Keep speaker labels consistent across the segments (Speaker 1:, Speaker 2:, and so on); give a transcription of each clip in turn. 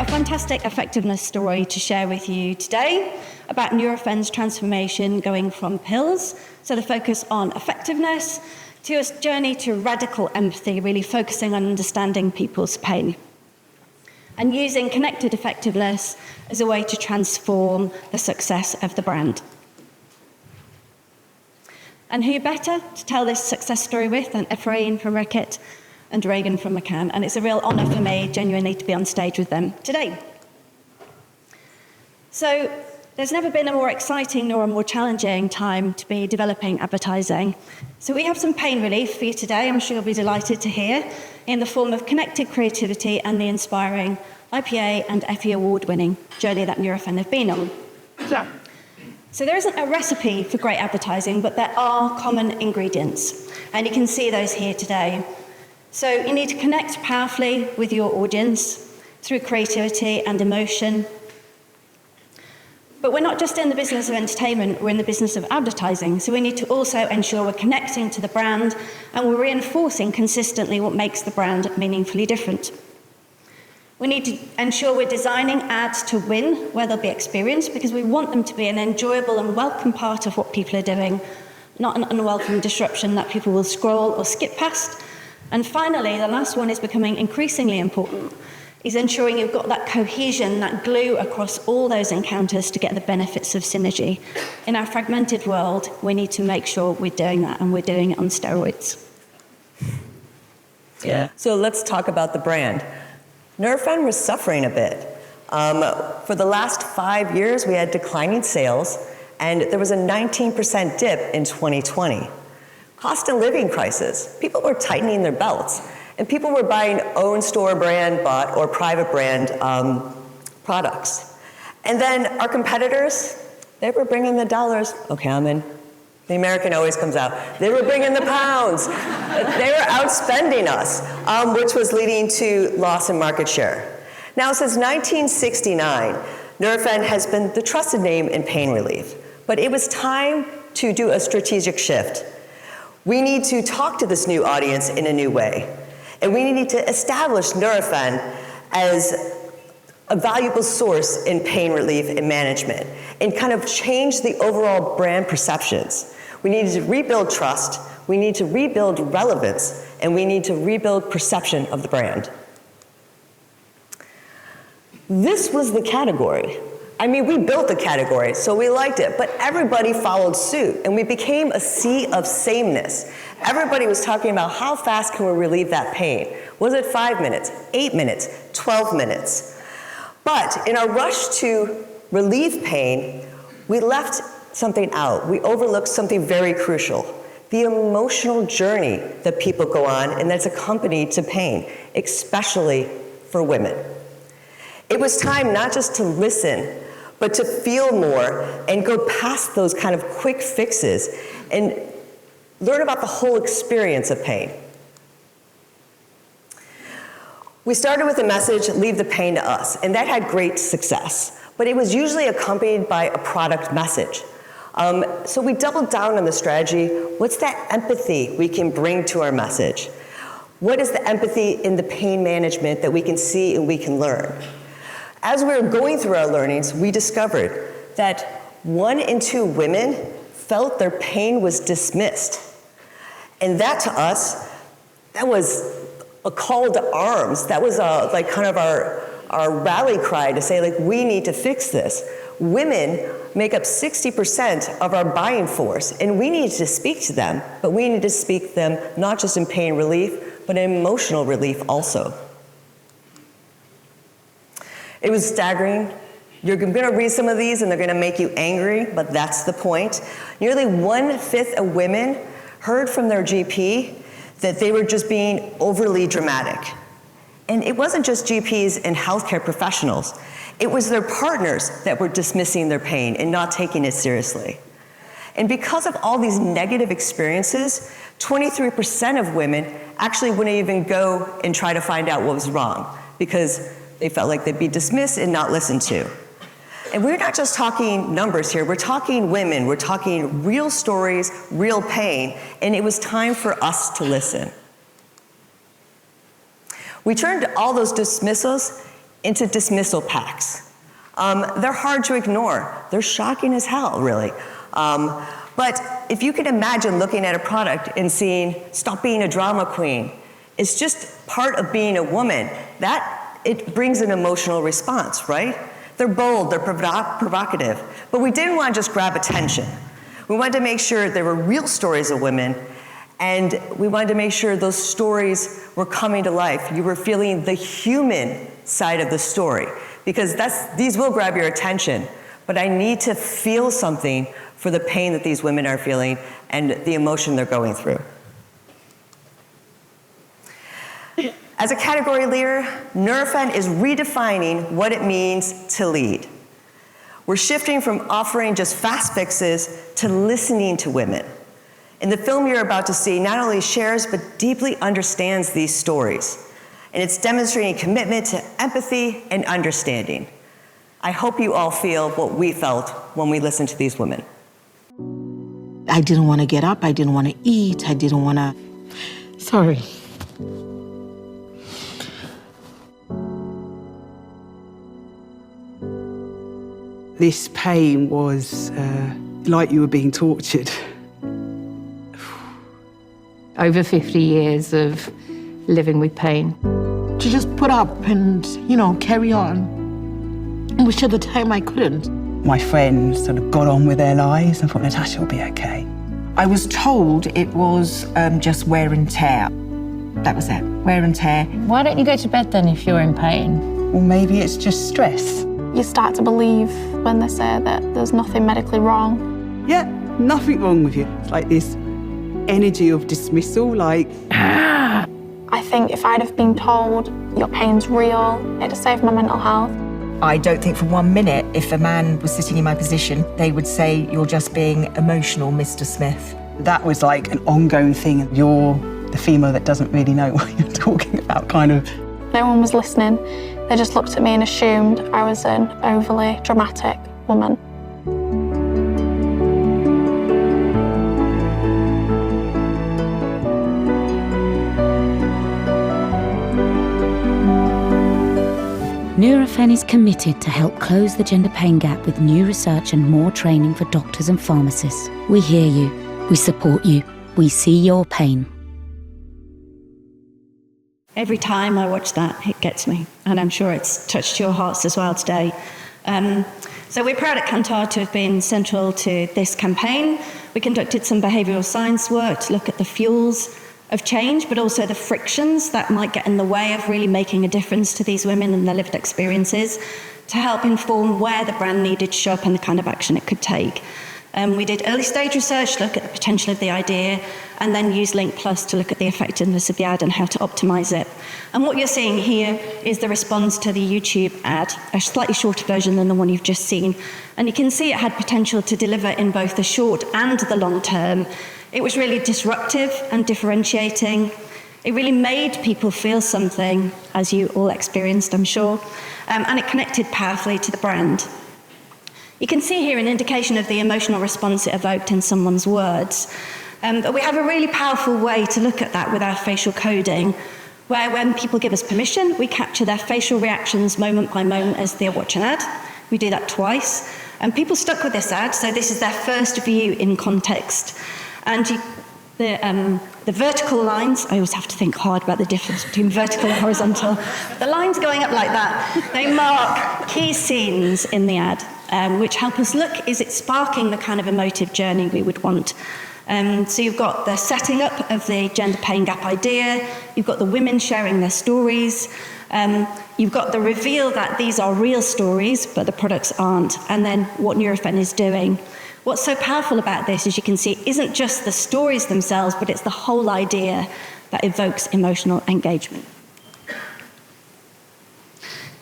Speaker 1: a fantastic effectiveness story to share with you today about Nurofen's transformation going from pills, so the focus on effectiveness, to a journey to radical empathy, really focusing on understanding people's pain, and using connected effectiveness as a way to transform the success of the brand. And who better to tell this success story with than Ephraim from Reckitt and Reagan from McCann, and it's a real honour for me, genuinely, to be on stage with them today. So, there's never been a more exciting nor a more challenging time to be developing advertising. So we have some pain relief for you today, I'm sure you'll be delighted to hear, in the form of connected creativity and the inspiring IPA and Effie award-winning journey that Nurofen have been on. So there isn't a recipe for great advertising, but there are common ingredients, and you can see those here today. So you need to connect powerfully with your audience through creativity and emotion. But we're not just in the business of entertainment, we're in the business of advertising. So we need to also ensure we're connecting to the brand and we're reinforcing consistently what makes the brand meaningfully different. We need to ensure we're designing ads to win where they'll be experienced, because we want them to be an enjoyable and welcome part of what people are doing, not an unwelcome disruption that people will scroll or skip past. And finally, the last one is becoming increasingly important, is ensuring you've got that cohesion, that glue across all those encounters to get the benefits of synergy. In our fragmented world, we need to make sure we're doing that, and we're doing it on steroids.
Speaker 2: Yeah. So let's talk about the brand. Nurofen was suffering a bit. For the last 5 years, we had declining sales, and there was a 19% dip in 2020. Cost of living crisis. People were tightening their belts. And people were buying own store brand bought or private brand products. And then our competitors, they were bringing the dollars. Okay, I'm in. The American always comes out. They were bringing the pounds. They were outspending us, which was leading to loss in market share. Now, since 1969, Nurofen has been the trusted name in pain relief. But it was time to do a strategic shift. We need to talk to this new audience in a new way. And we need to establish Nurofen as a valuable source in pain relief and management, and kind of change the overall brand perceptions. We need to rebuild trust, we need to rebuild relevance, and we need to rebuild perception of the brand. This was the category. I mean, we built the category, so we liked it, but everybody followed suit, and we became a sea of sameness. Everybody was talking about how fast can we relieve that pain. Was it 5 minutes, 8 minutes, 12 minutes? But in our rush to relieve pain, we left something out. We overlooked something very crucial: the emotional journey that people go on and that's accompanied to pain, especially for women. It was time not just to listen, but to feel more and go past those kind of quick fixes and learn about the whole experience of pain. We started with the message, leave the pain to us, and that had great success, but it was usually accompanied by a product message. So we doubled down on the strategy. What's that empathy we can bring to our message? What is the empathy in the pain management that we can see and we can learn? As we were going through our learnings, we discovered that 1 in 2 women felt their pain was dismissed. And that to us, that was a call to arms. That was like kind of our rally cry to say, like, we need to fix this. Women make up 60% of our buying force, and we need to speak to them, but we need to speak to them not just in pain relief, but in emotional relief also. It was staggering. You're going to read some of these and they're going to make you angry, but that's the point. Nearly 1/5 of women heard from their GP that they were just being overly dramatic. And it wasn't just GPs and healthcare professionals. It was their partners that were dismissing their pain and not taking it seriously. And because of all these negative experiences, 23% of women actually wouldn't even go and try to find out what was wrong, because they felt like they'd be dismissed and not listened to. And we're not just talking numbers here, we're talking women, we're talking real stories, real pain, and it was time for us to listen. We turned all those dismissals into dismissal packs. They're hard to ignore. They're shocking as hell, really. But if you can imagine looking at a product and seeing, stop being a drama queen, it's just part of being a woman. That, it brings an emotional response, right? They're bold, they're provocative. But we didn't want to just grab attention. We wanted to make sure there were real stories of women, and we wanted to make sure those stories were coming to life. You were feeling the human side of the story, because these will grab your attention. But I need to feel something for the pain that these women are feeling and the emotion they're going through. As a category leader, Nurofen is redefining what it means to lead. We're shifting from offering just fast fixes to listening to women. And the film you're about to see not only shares, but deeply understands these stories. And it's demonstrating commitment to empathy and understanding. I hope you all feel what we felt when we listened to these women.
Speaker 3: I didn't want to get up, I didn't want to eat, I didn't want to... Sorry.
Speaker 4: This pain was like you were being tortured.
Speaker 5: Over 50 years of living with pain.
Speaker 3: To just put up and, carry on. Which at the time I couldn't.
Speaker 4: My friends sort of got on with their lives and thought, Natasha will be okay.
Speaker 6: I was told it was just wear and tear. That was it, wear and tear.
Speaker 5: Why don't you go to bed then if you're in pain?
Speaker 4: Well, maybe it's just stress.
Speaker 7: You start to believe when they say that there's nothing medically wrong.
Speaker 4: Yeah, nothing wrong with you. It's like this energy of dismissal, like...
Speaker 7: I think if I'd have been told your pain's real, it'd have saved my mental health.
Speaker 6: I don't think for 1 minute, if a man was sitting in my position, they would say, you're just being emotional, Mr. Smith.
Speaker 4: That was like an ongoing thing. You're the female that doesn't really know what you're talking about, kind of.
Speaker 7: No one was listening. They just looked at me and assumed I was an overly dramatic woman.
Speaker 8: Nurofen is committed to help close the gender pain gap with new research and more training for doctors and pharmacists. We hear you, we support you, we see your pain.
Speaker 1: Every time I watch that, it gets me, and I'm sure it's touched your hearts as well today. So we're proud at Kantar to have been central to this campaign. We conducted some behavioural science work to look at the fuels of change, but also the frictions that might get in the way of really making a difference to these women and their lived experiences, to help inform where the brand needed to show up and the kind of action it could take. We did early stage research to look at the potential of the idea, and then used Link Plus to look at the effectiveness of the ad and how to optimize it. And what you're seeing here is the response to the YouTube ad, a slightly shorter version than the one you've just seen. And you can see it had potential to deliver in both the short and the long term. It was really disruptive and differentiating. It really made people feel something, as you all experienced, I'm sure, and it connected powerfully to the brand. You can see here an indication of the emotional response it evoked in someone's words. But we have a really powerful way to look at that with our facial coding, where when people give us permission, we capture their facial reactions moment by moment as they watch an ad. We do that twice. And people stuck with this ad, so this is their first view in context. And the vertical lines, I always have to think hard about the difference between vertical and horizontal. The lines going up like that, they mark key scenes in the ad, which help us look, is it sparking the kind of emotive journey we would want? So you've got the setting up of the gender pain gap idea, you've got the women sharing their stories, you've got the reveal that these are real stories, but the products aren't, and then what Nurofen is doing. What's so powerful about this, as you can see, isn't just the stories themselves, but it's the whole idea that evokes emotional engagement.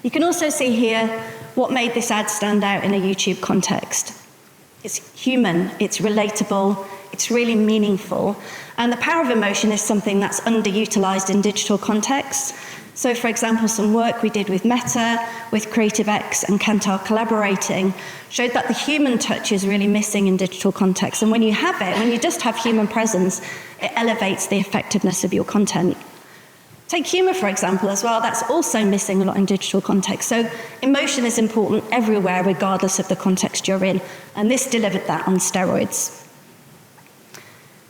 Speaker 1: You can also see here what made this ad stand out in a YouTube context. It's human, it's relatable, it's really meaningful, and the power of emotion is something that's underutilized in digital contexts. So, for example, some work we did with Meta, with CreativeX and Kantar collaborating, showed that the human touch is really missing in digital contexts. And when you have it, when you just have human presence, it elevates the effectiveness of your content. Take humour, for example, as well. That's also missing a lot in digital context. So emotion is important everywhere, regardless of the context you're in. And this delivered that on steroids.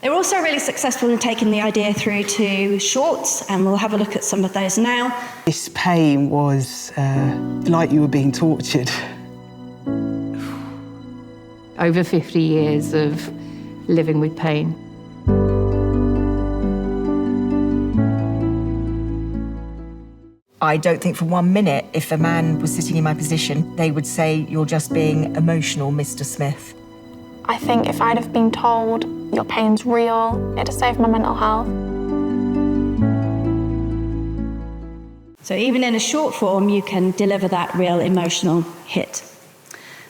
Speaker 1: They were also really successful in taking the idea through to shorts, and we'll have a look at some of those now.
Speaker 4: This pain was like you were being tortured.
Speaker 5: Over 50 years of living with pain.
Speaker 6: I don't think for 1 minute, if a man was sitting in my position, they would say, "You're just being emotional, Mr. Smith."
Speaker 7: I think if I'd have been told your pain's real, it'd have saved my mental health.
Speaker 1: So even in a short form, you can deliver that real emotional hit.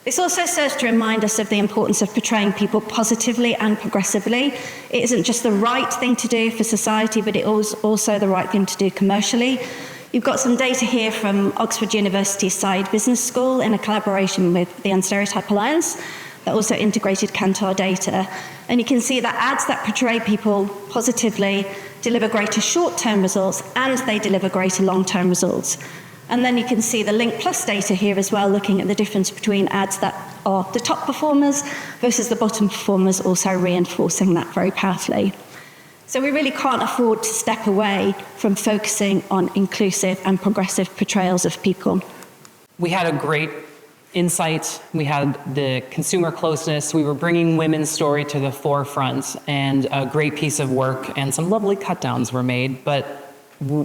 Speaker 1: This also serves to remind us of the importance of portraying people positively and progressively. It isn't just the right thing to do for society, but it is also the right thing to do commercially. You've got some data here from Oxford University Side Business School in a collaboration with the Unstereotype Alliance that also integrated Kantar data. And you can see that ads that portray people positively deliver greater short-term results and they deliver greater long-term results. And then you can see the Link Plus data here as well, looking at the difference between ads that are the top performers versus the bottom performers, also reinforcing that very powerfully. So we really can't afford to step away from focusing on inclusive and progressive portrayals of people.
Speaker 9: We had a great insight. We had the consumer closeness. We were bringing women's story to the forefront, and a great piece of work, and some lovely cut downs were made, but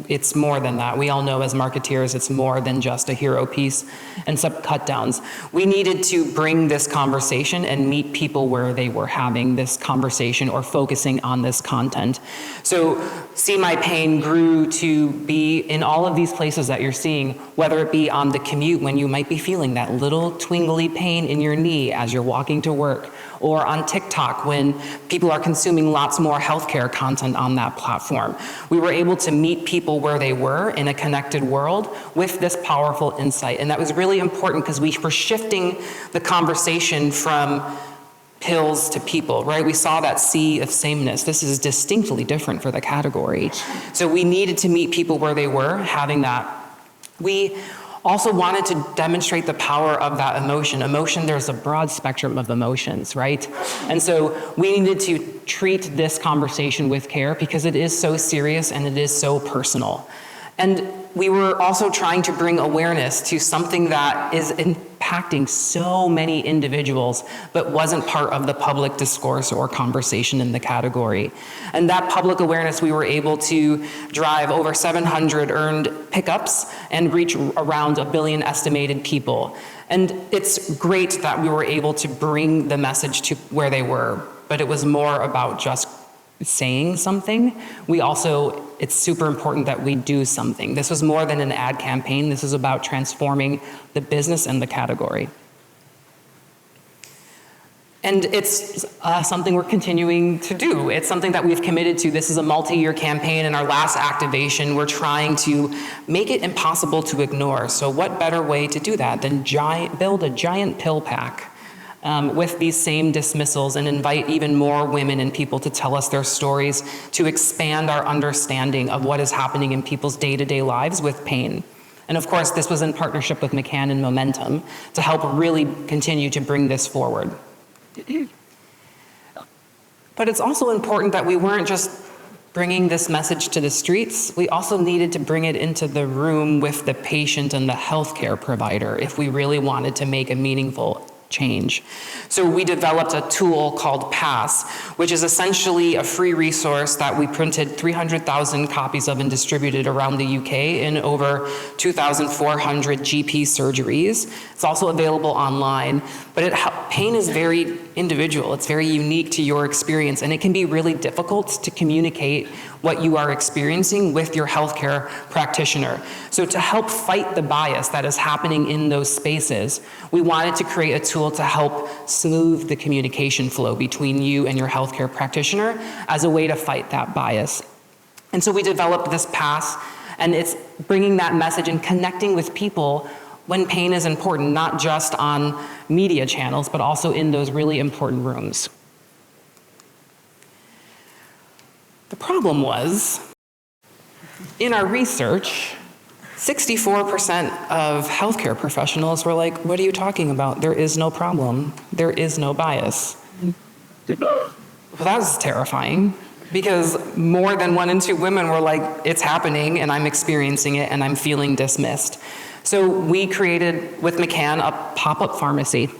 Speaker 9: it's more than that. We all know as marketeers, it's more than just a hero piece and some cut downs. We needed to bring this conversation and meet people where they were having this conversation or focusing on this content. So See My Pain grew to be in all of these places that you're seeing, whether it be on the commute when you might be feeling that little twingly pain in your knee as you're walking to work, or on TikTok when people are consuming lots more healthcare content on that platform. We were able to meet people where they were in a connected world with this powerful insight. And that was really important because we were shifting the conversation from pills to people, right? We saw that sea of sameness. This is distinctly different for the category. So we needed to meet people where they were having that. We also wanted to demonstrate the power of that emotion. Emotion, there's a broad spectrum of emotions, right? And so we needed to treat this conversation with care because it is so serious and it is so personal. And we were also trying to bring awareness to something that is impacting so many individuals, but wasn't part of the public discourse or conversation in the category. And that public awareness, we were able to drive over 700 earned pickups and reach around 1 billion estimated people. And it's great that we were able to bring the message to where they were, but it was more about just saying something. It's super important that we do something. This was more than an ad campaign. This is about transforming the business and the category. And it's something we're continuing to do. It's something that we've committed to. This is a multi-year campaign. In our last activation, we're trying to make it impossible to ignore. So what better way to do that than build a giant pill pack with these same dismissals and invite even more women and people to tell us their stories, to expand our understanding of what is happening in people's day-to-day lives with pain. And of course, this was in partnership with McCann and Momentum to help really continue to bring this forward. But it's also important that we weren't just bringing this message to the streets. We also needed to bring it into the room with the patient and the healthcare provider if we really wanted to make a meaningful change. So we developed a tool called PASS, which is essentially a free resource that we printed 300,000 copies of and distributed around the UK in over 2,400 GP surgeries. It's also available online, but pain is very individual. It's very unique to your experience, and it can be really difficult to communicate what you are experiencing with your healthcare practitioner. So to help fight the bias that is happening in those spaces, we wanted to create a tool to help smooth the communication flow between you and your healthcare practitioner as a way to fight that bias. And so we developed this PASS, and it's bringing that message and connecting with people when pain is important, not just on media channels, but also in those really important rooms. The problem was in our research, 64% of healthcare professionals were like, what are you talking about? There is no problem. There is no bias. Well, that was terrifying, because more than 1 in 2 women were like, it's happening and I'm experiencing it and I'm feeling dismissed. So we created, with McCann, a pop-up pharmacy.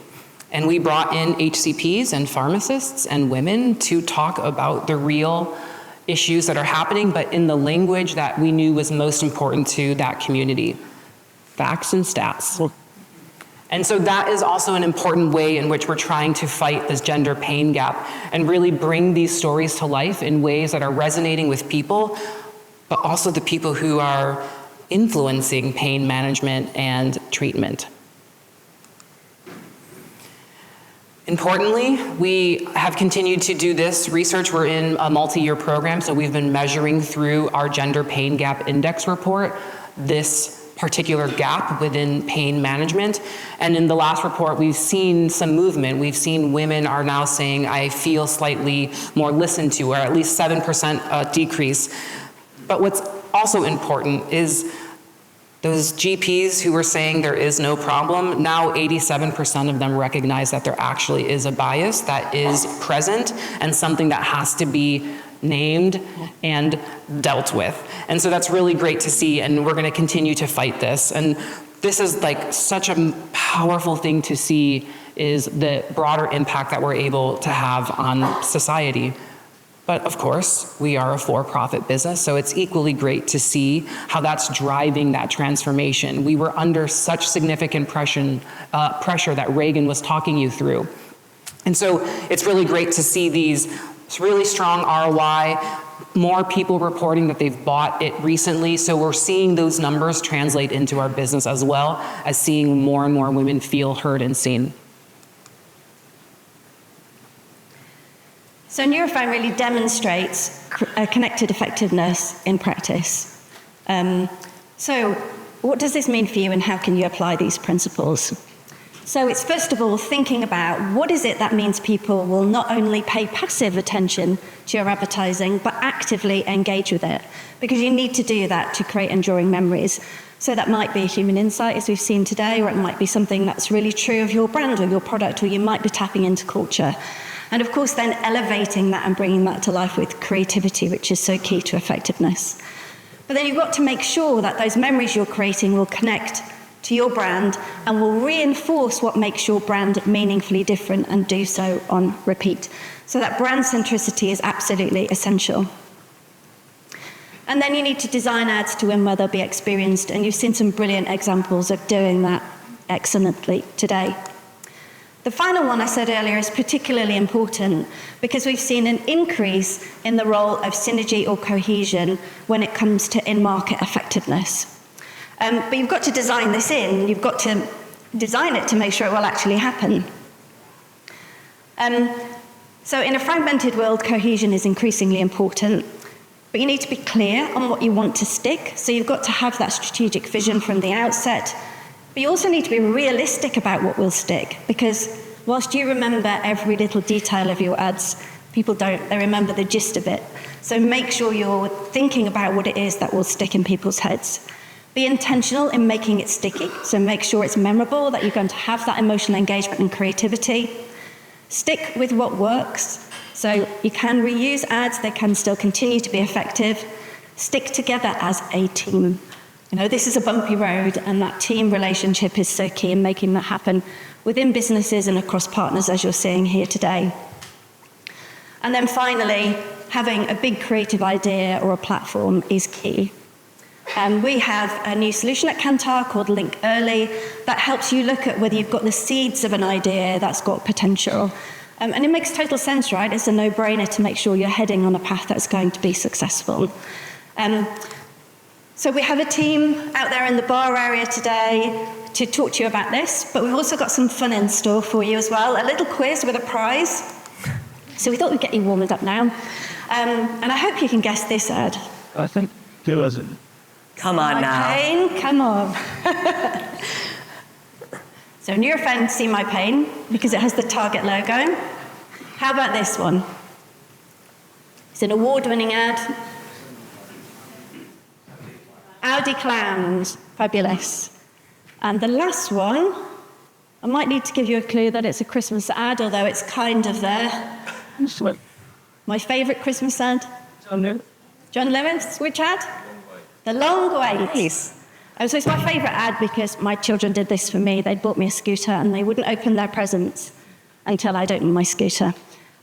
Speaker 9: And we brought in HCPs and pharmacists and women to talk about the real issues that are happening, but in the language that we knew was most important to that community. Facts and stats. And so that is also an important way in which we're trying to fight this gender pain gap and really bring these stories to life in ways that are resonating with people, but also the people who are influencing pain management and treatment. Importantly, we have continued to do this research. We're in a multi-year program, so we've been measuring through our Gender Pain Gap Index report this particular gap within pain management. And in the last report, we've seen some movement. We've seen women are now saying, I feel slightly more listened to, or at least 7% decrease. But what's also important is those GPs who were saying there is no problem, now 87% of them recognize that there actually is a bias that is present and something that has to be named and dealt with. And so that's really great to see, and we're going to continue to fight this. And this is like such a powerful thing to see, is the broader impact that we're able to have on society. But of course, we are a for-profit business, so it's equally great to see how that's driving that transformation. We were under such significant pressure that Reagan was talking you through. And so it's really great to see these really strong ROI, more people reporting that they've bought it recently. So we're seeing those numbers translate into our business, as well as seeing more and more women feel heard and seen.
Speaker 1: So Nurofen really demonstrates connected effectiveness in practice. So what does this mean for you, and how can you apply these principles? So it's first of all thinking about what is it that means people will not only pay passive attention to your advertising, but actively engage with it, because you need to do that to create enduring memories. So that might be human insight, as we've seen today, or it might be something that's really true of your brand or your product, or you might be tapping into culture. And of course, then elevating that and bringing that to life with creativity, which is so key to effectiveness. But then you've got to make sure that those memories you're creating will connect to your brand and will reinforce what makes your brand meaningfully different, and do so on repeat. So that brand centricity is absolutely essential. And then you need to design ads to win where they'll be experienced, and you've seen some brilliant examples of doing that excellently today. The final one I said earlier is particularly important because we've seen an increase in the role of synergy or cohesion when it comes to in-market effectiveness. But you've got to design this in. You've got to design it to make sure it will actually happen. So in a fragmented world, cohesion is increasingly important. But you need to be clear on what you want to stick. So you've got to have that strategic vision from the outset. But you also need to be realistic about what will stick, because whilst you remember every little detail of your ads, people don't. They remember the gist of it. So make sure you're thinking about what it is that will stick in people's heads. Be intentional in making it sticky. So make sure it's memorable, that you're going to have that emotional engagement and creativity. Stick with what works. So you can reuse ads. They can still continue to be effective. Stick together as a team. You know, this is a bumpy road, and that team relationship is so key in making that happen within businesses and across partners, as you're seeing here today. And then finally, having a big creative idea or a platform is key. We have a new solution at Kantar called Link Early that helps you look at whether you've got the seeds of an idea that's got potential. And it makes total sense, right? It's a no-brainer to make sure you're heading on a path that's going to be successful. So we have a team out there in the bar area today to talk to you about this, but we've also got some fun in store for you as well, a little quiz with a prize. So we thought we'd get you warmed up now. And I hope you can guess this ad.
Speaker 10: I think, who was it?
Speaker 2: Come on now.
Speaker 1: Pain, come on. So Nurofen, See My Pain, because it has the Target logo. How about this one? It's an award-winning ad. Audi clowns, fabulous. And the last one, I might need to give you a clue that it's a Christmas ad, although it's kind of there. My favourite Christmas ad? John Lewis, which ad? The Long Wait.
Speaker 2: Nice.
Speaker 1: So it's my favourite ad because my children did this for me. They bought me a scooter and they wouldn't open their presents until I'd opened my scooter.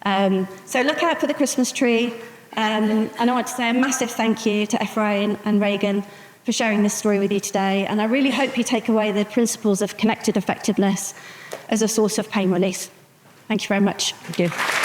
Speaker 1: So look out for the Christmas tree. And I want to say a massive thank you to Ephraim and Reagan for sharing this story with you today. And I really hope you take away the principles of connected effectiveness as a source of pain relief. Thank you very much.
Speaker 2: Thank you.